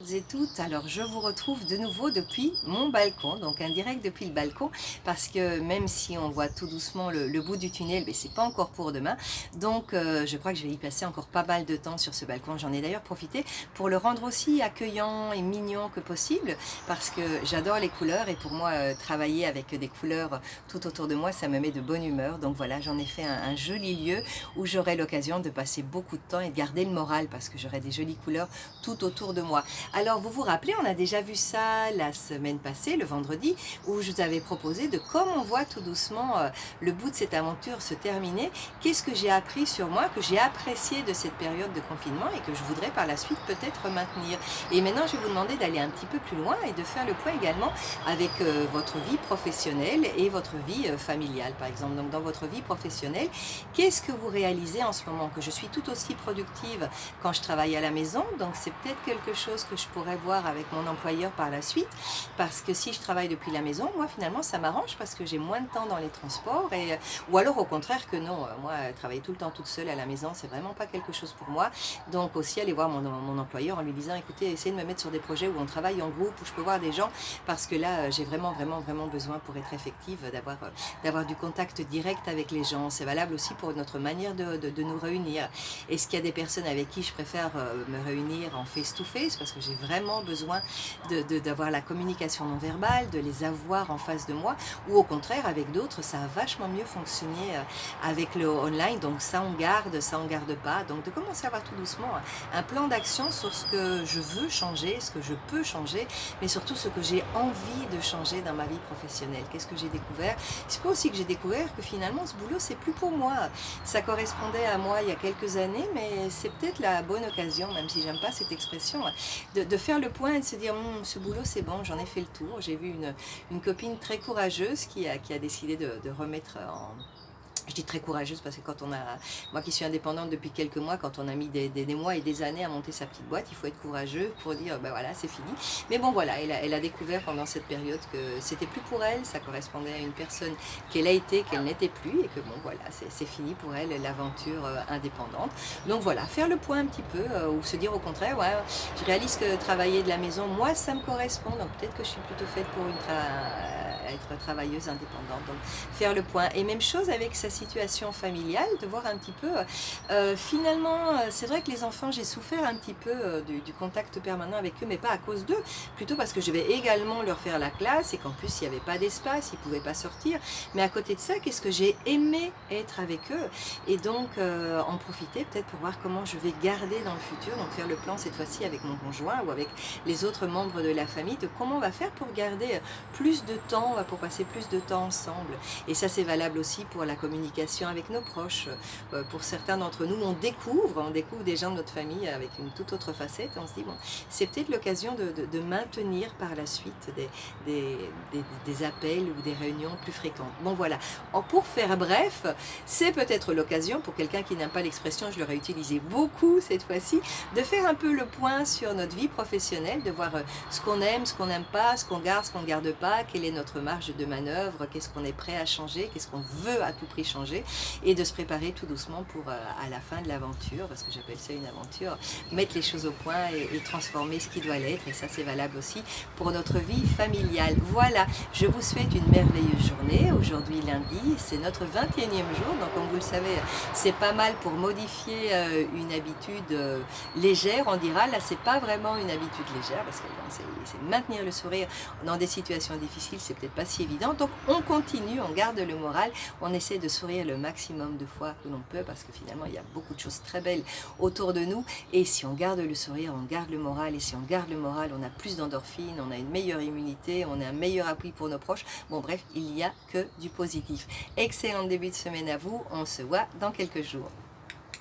Et toutes, alors je vous retrouve de nouveau depuis mon balcon, donc un direct depuis le balcon, parce que même si on voit tout doucement le bout du tunnel, mais c'est pas encore pour demain, donc je crois que je vais y passer encore pas mal de temps sur ce balcon. J'en ai d'ailleurs profité pour le rendre aussi accueillant et mignon que possible, parce que j'adore les couleurs et pour moi travailler avec des couleurs tout autour de moi, ça me met de bonne humeur. Donc voilà, j'en ai fait un joli lieu où j'aurai l'occasion de passer beaucoup de temps et de garder le moral, parce que j'aurai des jolies couleurs tout autour de moi. Alors vous vous rappelez, on a déjà vu ça la semaine passée, le vendredi, où je vous avais proposé de, comme on voit tout doucement le bout de cette aventure se terminer, qu'est-ce que j'ai appris sur moi, que j'ai apprécié de cette période de confinement et que je voudrais par la suite peut-être maintenir. Et maintenant je vais vous demander d'aller un petit peu plus loin et de faire le point également avec votre vie professionnelle et votre vie familiale par exemple. Donc dans votre vie professionnelle, qu'est-ce que vous réalisez en ce moment? Que je suis tout aussi productive quand je travaille à la maison, donc c'est peut-être quelque chose que je pourrais voir avec mon employeur par la suite, parce que si je travaille depuis la maison, moi finalement ça m'arrange parce que j'ai moins de temps dans les transports, ou alors au contraire que non, moi travailler tout le temps toute seule à la maison c'est vraiment pas quelque chose pour moi. Donc aussi aller voir mon employeur en lui disant écoutez, essayez de me mettre sur des projets où on travaille en groupe, où je peux voir des gens, parce que là j'ai vraiment besoin pour être effective d'avoir du contact direct avec les gens. C'est valable aussi pour notre manière de nous réunir. Est-ce qu'il y a des personnes avec qui je préfère me réunir en face-to-face parce que j'ai vraiment besoin d'avoir la communication non verbale, de les avoir en face de moi, ou au contraire avec d'autres ça a vachement mieux fonctionné avec le online, donc ça on garde pas, donc de commencer à avoir tout doucement un plan d'action sur ce que je veux changer, ce que je peux changer, mais surtout ce que j'ai envie de changer dans ma vie professionnelle. Qu'est-ce que j'ai découvert? C'est pas aussi que j'ai découvert que finalement ce boulot c'est plus pour moi, ça correspondait à moi il y a quelques années, mais c'est peut-être la bonne occasion, même si j'aime pas cette expression, de faire le point et de se dire ce boulot c'est bon, j'en ai fait le tour. J'ai vu une copine très courageuse qui a décidé de remettre en... Je dis très courageuse parce que quand on a, moi qui suis indépendante depuis quelques mois, quand on a mis des mois et des années à monter sa petite boîte, il faut être courageux pour dire ben voilà c'est fini. Mais bon voilà, elle a découvert pendant cette période que c'était plus pour elle, ça correspondait à une personne qu'elle a été, qu'elle n'était plus, et que bon voilà, c'est fini pour elle l'aventure indépendante. Donc voilà, faire le point un petit peu, ou se dire au contraire, ouais, je réalise que travailler de la maison, moi ça me correspond, donc peut-être que je suis plutôt faite pour être travailleuse indépendante. Donc faire le point. Et même chose avec sa situation familiale, de voir un petit peu, finalement, c'est vrai que les enfants, j'ai souffert un petit peu du contact permanent avec eux, mais pas à cause d'eux, plutôt parce que je vais également leur faire la classe et qu'en plus il n'y avait pas d'espace, ils ne pouvaient pas sortir. Mais à côté de ça, qu'est-ce que j'ai aimé être avec eux, et donc en profiter peut-être pour voir comment je vais garder dans le futur, donc faire le plan cette fois-ci avec mon conjoint ou avec les autres membres de la famille, de comment on va faire pour garder plus de temps, pour passer plus de temps ensemble. Et ça c'est valable aussi pour la communication avec nos proches. Pour certains d'entre nous, on découvre des gens de notre famille avec une toute autre facette, et on se dit bon, c'est peut-être l'occasion de maintenir par la suite des appels ou des réunions plus fréquentes. Bon voilà, pour faire bref, c'est peut-être l'occasion pour quelqu'un qui n'aime pas l'expression, je l'aurais utilisé beaucoup cette fois-ci, de faire un peu le point sur notre vie professionnelle, de voir ce qu'on aime, ce qu'on n'aime pas, ce qu'on garde pas, quelle est notre marge de manœuvre, qu'est-ce qu'on est prêt à changer, qu'est-ce qu'on veut à tout prix changer, et de se préparer tout doucement pour à la fin de l'aventure, parce que j'appelle ça une aventure, mettre les choses au point et transformer ce qui doit l'être, et ça c'est valable aussi pour notre vie familiale. Voilà, je vous souhaite une merveilleuse journée. Aujourd'hui lundi, c'est notre 21e jour, donc comme vous le savez, c'est pas mal pour modifier une habitude légère, on dira. Là c'est pas vraiment une habitude légère, parce que bon, c'est maintenir le sourire dans des situations difficiles, c'est peut-être pas si évident, donc on continue, on garde le moral, on essaie de sourire le maximum de fois que l'on peut, parce que finalement il y a beaucoup de choses très belles autour de nous, et si on garde le sourire, on garde le moral, et si on garde le moral, on a plus d'endorphines, on a une meilleure immunité, on a un meilleur appui pour nos proches. Bon bref, il n'y a que du positif. Excellent début de semaine à vous, on se voit dans quelques jours.